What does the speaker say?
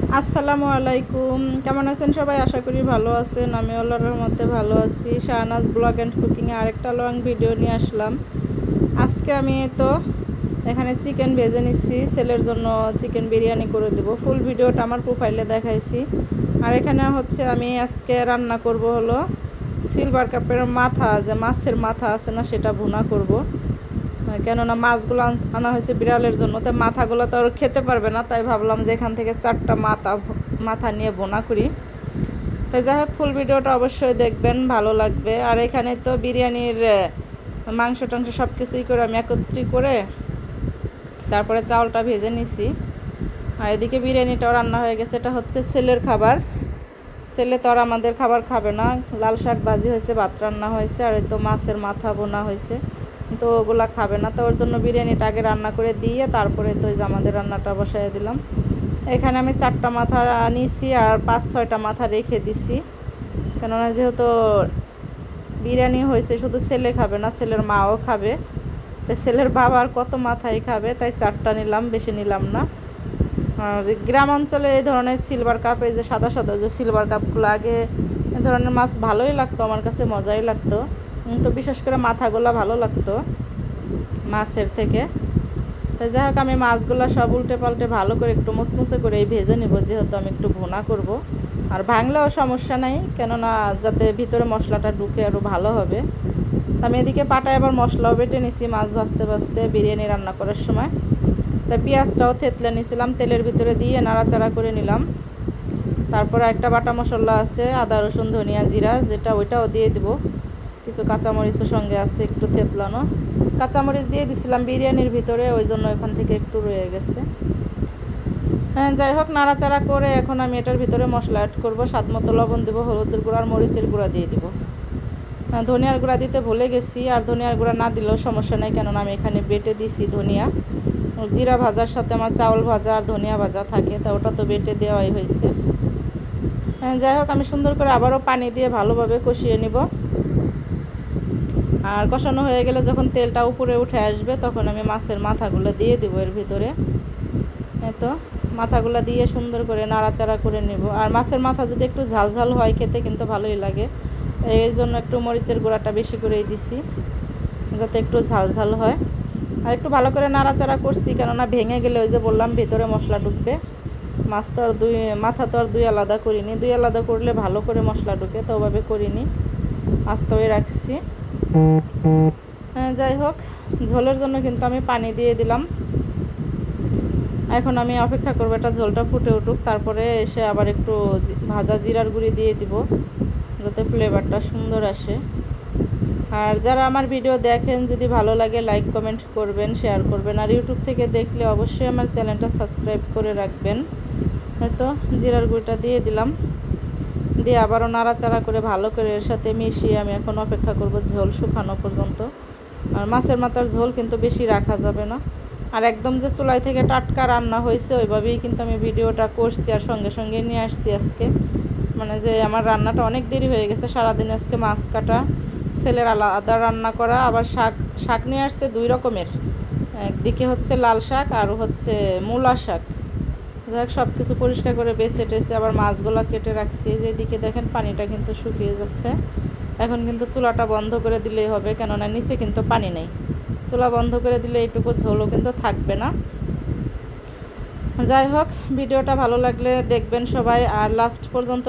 আসসালামু আলাইকুম, কেমন আছেন সবাই? আশা করি ভালো আছেন। আমি আল্লাহর রহমতে ভালো আছি। শাহনাজ ব্লগ অ্যান্ড কুকিংয়ে আরেকটা লং ভিডিও নিয়ে আসলাম। আজকে আমি তো এখানে চিকেন ভেজে নিচ্ছি, ছেলের জন্য চিকেন বিরিয়ানি করে দেবো। ফুল ভিডিওটা আমার প্রোফাইলে দেখাইছি। আর এখানে হচ্ছে আমি আজকে রান্না করব হলো সিলভার কাপের মাথা, যে মাছের মাথা আছে না, সেটা ভুনা করব। কেননা মাছগুলো আনা হয়েছে বিড়ালের জন্য, তাই মাথাগুলো তো আর খেতে পারবে না, তাই ভাবলাম যে এখান থেকে 4টা মাথা নিয়ে বোনা করি। তাই যাই হোক, ফুল ভিডিওটা অবশ্যই দেখবেন, ভালো লাগবে। আর এখানে তো বিরিয়ানির মাংস টাংস সব কিছুই করে আমি একত্রিত করে তারপরে চাউলটা ভেজে নিছি। আর এদিকে বিরিয়ানিটাও রান্না হয়ে গেছে। এটা হচ্ছে ছেলের খাবার। ছেলে তো আর আমাদের খাবার খাবে না। লাল শাক ভাজি হয়েছে, ভাত রান্না হয়েছে, আর এই তো মাছের মাথা বোনা হয়েছে, তো ওগুলা খাবে না। তো ওর জন্য বিরিয়ানিটা আগে রান্না করে দিয়ে তারপরে তো যে আমাদের রান্নাটা বসাই দিলাম। এখানে আমি 4টা মাথা নিয়েছি আর 5-6টা মাথা রেখে দিছি, কেননা যেহেতু বিরিয়ানি হয়েছে শুধু ছেলে খাবে না, ছেলের মাও খাবে। তাই ছেলের বাবা আর কত মাথাই খাবে, তাই 4টা নিলাম, বেশি নিলাম না। আর গ্রাম অঞ্চলে এই ধরনের সিলভার কাপ, এই যে সাদা সাদা যে সিলভার কাপগুলো, আগে এই ধরনের মাছ ভালোই লাগতো, আমার কাছে মজাই লাগতো। তো বিশেষ করে মাথাগুলো ভালো লাগতো মাছের থেকে। তাই যাই হোক, আমি মাছগুলো সব উল্টে পাল্টে ভালো করে একটু মুসমুসে করে ভেজে নেব, যেহেতু আমি একটু ভুনা করব। আর ভাঙলেও সমস্যা নাই, কেননা যাতে ভিতরে মশলাটা ঢুকে আরও ভালো হবে। তা আমি এদিকে পাটায় আবার মশলাও বেটে নিছি মাছ ভাজতে ভাজতে বিরিয়ানি রান্না করার সময়। তাই পেঁয়াজটাও থেতলে নিয়েছিলাম, তেলের ভিতরে দিয়ে নাড়াচাড়া করে নিলাম। তারপরে একটা বাটা মশলা আছে, আদা রসুন ধনিয়া জিরা, যেটা ওইটাও দিয়ে দিব। কিছু কাঁচামরিচের সঙ্গে আছে একটু থেতলানো, কাঁচামরিচ দিয়ে দিছিলাম বিরিয়ানির ভিতরে, ওই জন্য এখান থেকে একটু রয়ে গেছে। হ্যাঁ, যাই হোক, নাড়াচাড়া করে এখন আমি এটার ভিতরে মশলা অ্যাড করবো। স্বাদ মতো লবণ দেবো, হলুদের গুঁড়া আর মরিচের গুঁড়া দিয়ে দিব। ধনিয়ার গুঁড়া দিতে ভুলে গেছি, আর ধনিয়ার গুঁড়া না দিলেও সমস্যা নেই, কেননা আমি এখানে বেটে দিছি ধনিয়া। জিরা ভাজার সাথে আমার চাউল ভাজা আর ধনিয়া ভাজা থাকে, তা ওটা তো বেটে দেওয়াই হয়েছে। হ্যাঁ, যাই হোক, আমি সুন্দর করে আবারও পানি দিয়ে ভালোভাবে কষিয়ে নিব। আর কষানো হয়ে গেলে যখন তেলটা উপরে উঠে আসবে, তখন আমি মাছের মাথাগুলো দিয়ে দিব এর ভিতরে। তো মাথাগুলো দিয়ে সুন্দর করে নাড়াচাড়া করে নেব। আর মাছের মাথা যদি একটু ঝাল ঝাল হয়, খেতে কিন্তু ভালোই লাগে। এই জন্য একটু মরিচের গুঁড়াটা বেশি করেই দিছি, যাতে একটু ঝাল ঝাল হয়। আর একটু ভালো করে নাড়াচাড়া করছি, কেননা ভেঙে গেলে ওই যে বললাম ভিতরে মশলা ঢুকবে। মাছ তো আর মাথা তো আর দুই আলাদা করিনি, দুই আলাদা করলে ভালো করে মশলা ঢুকে, তো ওভাবে করিনি, আস্তেই রাখছি। হ্যাঁ, যাই হোক, ঝোলের জন্য কিন্তু আমি পানি দিয়ে দিলাম। এখন আমি অপেক্ষা করবো এটা ঝোলটা ফুটে উঠুক, তারপরে এসে আবার একটু ভাজা জিরার গুঁড়ি দিয়ে দিব, যাতে ফ্লেভারটা সুন্দর আসে। আর যারা আমার ভিডিও দেখেন, যদি ভালো লাগে লাইক কমেন্ট করবেন, শেয়ার করবেন। আর ইউটিউব থেকে দেখলে অবশ্যই আমার চ্যানেলটা সাবস্ক্রাইব করে রাখবেন। তো জিরার গুঁড়িটা দিয়ে দিলাম, দিয়ে আবারও নাড়াচাড়া করে ভালো করে এর সাথে মিশিয়ে আমি এখন অপেক্ষা করব ঝোল শুকানো পর্যন্ত। আর মাছের মাথার ঝোল কিন্তু বেশি রাখা যাবে না। আর একদম যে চুলাই থেকে টাটকা রান্না হয়েছে ওইভাবেই কিন্তু আমি ভিডিওটা করছি, আর সঙ্গে সঙ্গে নিয়ে আসছি আজকে। মানে যে আমার রান্নাটা অনেক দেরি হয়ে গেছে, সারাদিন আজকে মাছ কাটা, ছেলের আলাদা রান্না করা, আবার শাক নিয়ে আসছে 2 রকমের। একদিকে হচ্ছে লাল শাক আর হচ্ছে মূলা শাক। যাই হোক, সব কিছু পরিষ্কার করে বেছে টেছে আবার মাছগুলো কেটে রাখছি। যেদিকে দেখেন পানিটা কিন্তু শুকিয়ে যাচ্ছে। এখন কিন্তু চুলাটা বন্ধ করে দিলেই হবে, কেননা নিচে কিন্তু পানি নেই। চুলা বন্ধ করে দিলে এইটুকু ঝোলও কিন্তু থাকবে না। যাই হোক, ভিডিওটা ভালো লাগলে দেখবেন সবাই, আর লাস্ট পর্যন্ত